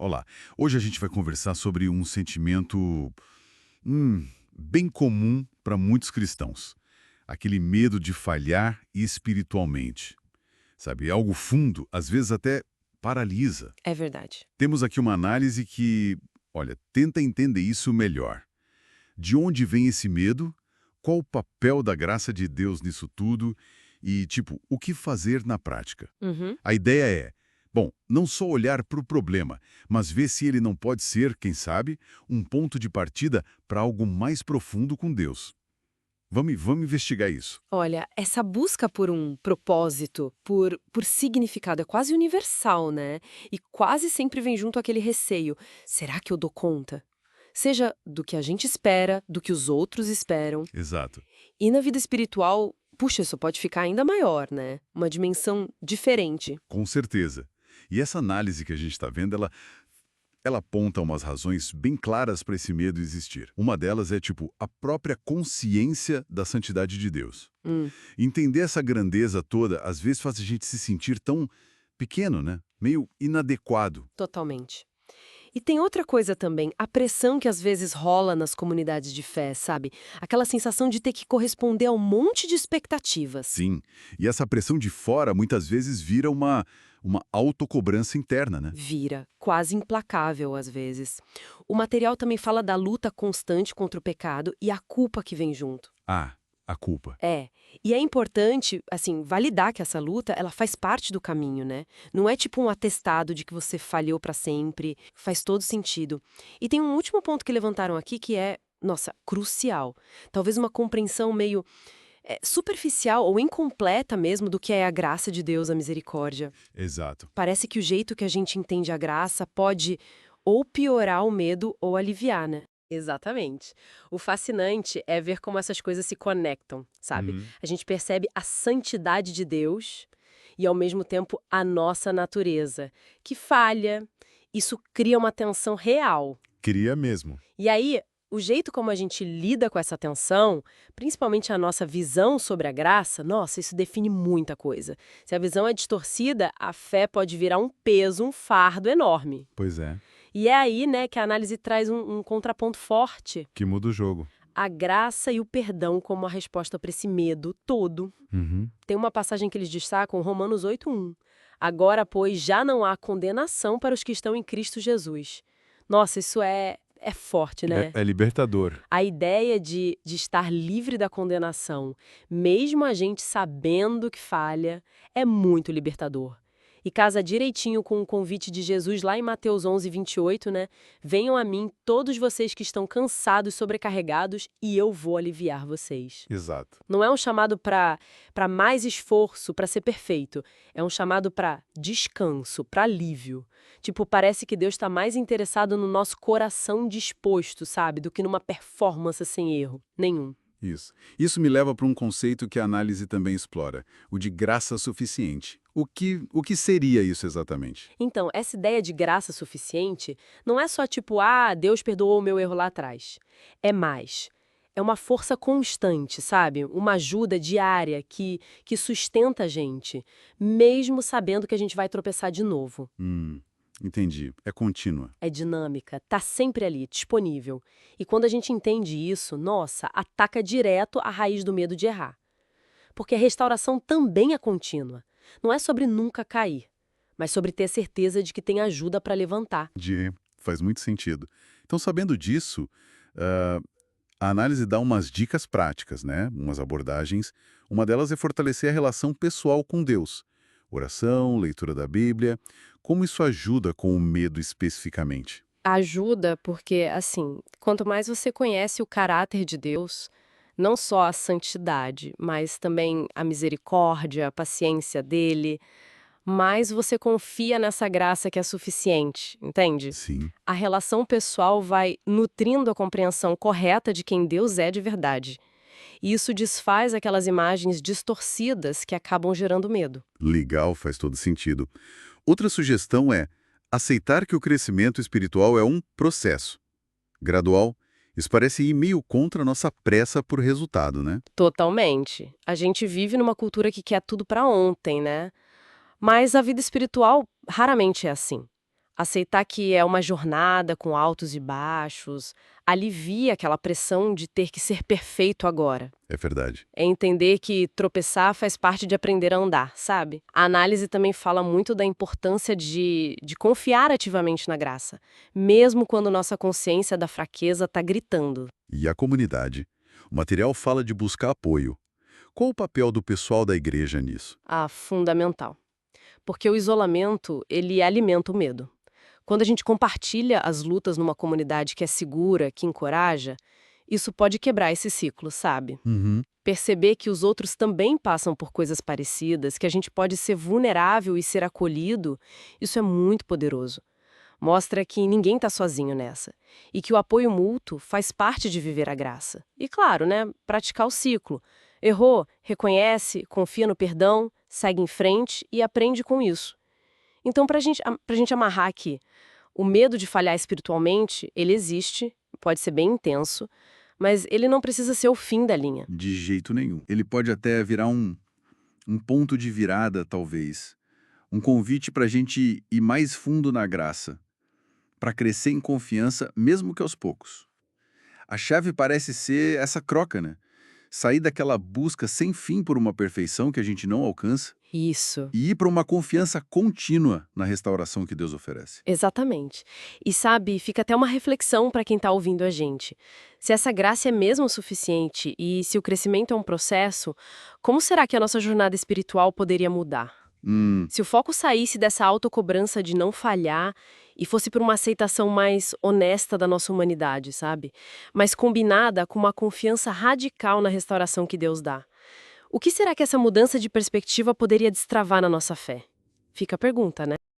Olá, hoje a gente vai conversar sobre um sentimento bem comum para muitos cristãos. Aquele medo de falhar espiritualmente. Sabe, é algo fundo, às vezes até paralisa. É verdade. Temos aqui uma análise que, olha, tenta entender isso melhor. De onde vem esse medo? Qual o papel da graça de Deus nisso tudo? E, tipo, o que fazer na prática? Uhum. A ideia é, bom, não só olhar para o problema, mas ver se ele não pode ser, quem sabe, um ponto de partida para algo mais profundo com Deus. Vamos investigar isso. Olha, essa busca por um propósito, por significado, é quase universal, né? E quase sempre vem junto aquele receio. Será que eu dou conta? Seja do que a gente espera, do que os outros esperam. Exato. E na vida espiritual, puxa, isso pode ficar ainda maior, né? Uma dimensão diferente. Com certeza. E essa análise que a gente está vendo, ela aponta umas razões bem claras para esse medo existir. Uma delas é, tipo, a própria consciência da santidade de Deus. Hum, Entender essa grandeza toda, às vezes faz a gente se sentir tão pequeno, né? Meio inadequado. totalmente. E tem outra coisa também, a pressão que às vezes rola nas comunidades de fé, sabe? Aquela sensação de ter que corresponder a um monte de expectativas. Sim, e essa pressão de fora muitas vezes vira uma autocobrança interna, né? Vira, quase implacável às vezes. O material também fala da luta constante contra o pecado e a culpa que vem junto. Ah, a culpa. É, e é importante, assim, validar que essa luta, ela faz parte do caminho, né? Não é tipo um atestado de que você falhou pra sempre, faz todo sentido. E tem um último ponto que levantaram aqui que é, nossa, crucial. Talvez uma compreensão meio superficial ou incompleta mesmo do que é a graça de Deus, a misericórdia. Exato. Parece que o jeito que a gente entende a graça pode ou piorar o medo ou aliviar, né? Exatamente. O fascinante é ver como essas coisas se conectam, sabe? Uhum. A gente percebe a santidade de Deus e, ao mesmo tempo, a nossa natureza, que falha. Isso cria uma tensão real. Queria mesmo. E aí, o jeito como a gente lida com essa tensão, principalmente a nossa visão sobre a graça, nossa, isso define muita coisa. Se a visão é distorcida, a fé pode virar um peso, um fardo enorme. Pois é. E é aí, né, que a análise traz um contraponto forte. Que muda o jogo. A graça e o perdão como a resposta para esse medo todo. Uhum. Tem uma passagem que eles destacam, Romanos 8:1. Agora, pois, já não há condenação para os que estão em Cristo Jesus. Nossa, isso é forte, né? É libertador. A ideia de estar livre da condenação, mesmo a gente sabendo que falha, é muito libertador. E casa direitinho com o convite de Jesus lá em Mateus 11:28, né? Venham a mim todos vocês que estão cansados, sobrecarregados, e eu vou aliviar vocês. Exato. Não é um chamado para mais esforço, para ser perfeito. É um chamado para descanso, para alívio. Tipo, parece que Deus está mais interessado no nosso coração disposto, sabe? Do que numa performance sem erro. Nenhum. Isso. Isso me leva para um conceito que a análise também explora, o de graça suficiente. O que seria isso exatamente? Então, essa ideia de graça suficiente não é só tipo, ah, Deus perdoou o meu erro lá atrás. É mais. É uma força constante, sabe? Uma ajuda diária que sustenta a gente, mesmo sabendo que a gente vai tropeçar de novo. Entendi. É contínua. É dinâmica, tá sempre ali, disponível. E quando a gente entende isso, nossa, ataca direto a raiz do medo de errar. Porque a restauração também é contínua. Não é sobre nunca cair, mas sobre ter certeza de que tem ajuda para levantar. Faz muito sentido. Então, sabendo disso, ah, a análise dá umas dicas práticas, né? Umas abordagens. Uma delas é fortalecer a relação pessoal com Deus. Oração, leitura da Bíblia. Como isso ajuda com o medo especificamente? Ajuda porque, assim, quanto mais você conhece o caráter de Deus, não só a santidade, mas também a misericórdia, a paciência dele, mais você confia nessa graça que é suficiente, entende? Sim. A relação pessoal vai nutrindo a compreensão correta de quem Deus é de verdade. E isso desfaz aquelas imagens distorcidas que acabam gerando medo. Legal, faz todo sentido. Outra sugestão é aceitar que o crescimento espiritual é um processo gradual. Isso parece ir meio contra a nossa pressa por resultado, né? Totalmente. A gente vive numa cultura que quer tudo pra ontem, né? Mas a vida espiritual raramente é assim. Aceitar que é uma jornada com altos e baixos, alivia aquela pressão de ter que ser perfeito agora. É verdade. É entender que tropeçar faz parte de aprender a andar, sabe? A análise também fala muito da importância de confiar ativamente na graça, mesmo quando nossa consciência da fraqueza está gritando. E a comunidade? O material fala de buscar apoio. Qual o papel do pessoal da igreja nisso? Ah, fundamental. Porque o isolamento, ele alimenta o medo. Quando a gente compartilha as lutas numa comunidade que é segura, que encoraja, isso pode quebrar esse ciclo, sabe? Uhum. Perceber que os outros também passam por coisas parecidas, que a gente pode ser vulnerável e ser acolhido, isso é muito poderoso. Mostra que ninguém está sozinho nessa. E que o apoio mútuo faz parte de viver a graça. E claro, né, praticar o ciclo. Errou, reconhece, confia no perdão, segue em frente e aprende com isso. Então, pra gente amarrar aqui, o medo de falhar espiritualmente, ele existe, pode ser bem intenso, mas ele não precisa ser o fim da linha. De jeito nenhum. Ele pode até virar um ponto de virada, talvez. Um convite para a gente ir mais fundo na graça, para crescer em confiança, mesmo que aos poucos. A chave parece ser essa croca, né? Sair daquela busca sem fim por uma perfeição que a gente não alcança Isso. e ir para uma confiança contínua na restauração que Deus oferece. Exatamente. E sabe, fica até uma reflexão para quem está ouvindo a gente. Se essa graça é mesmo o suficiente e se o crescimento é um processo, como será que a nossa jornada espiritual poderia mudar? Se o foco saísse dessa autocobrança de não falhar e fosse por uma aceitação mais honesta da nossa humanidade, sabe? Mas combinada com uma confiança radical na restauração que Deus dá. O que será que essa mudança de perspectiva poderia destravar na nossa fé? Fica a pergunta, né?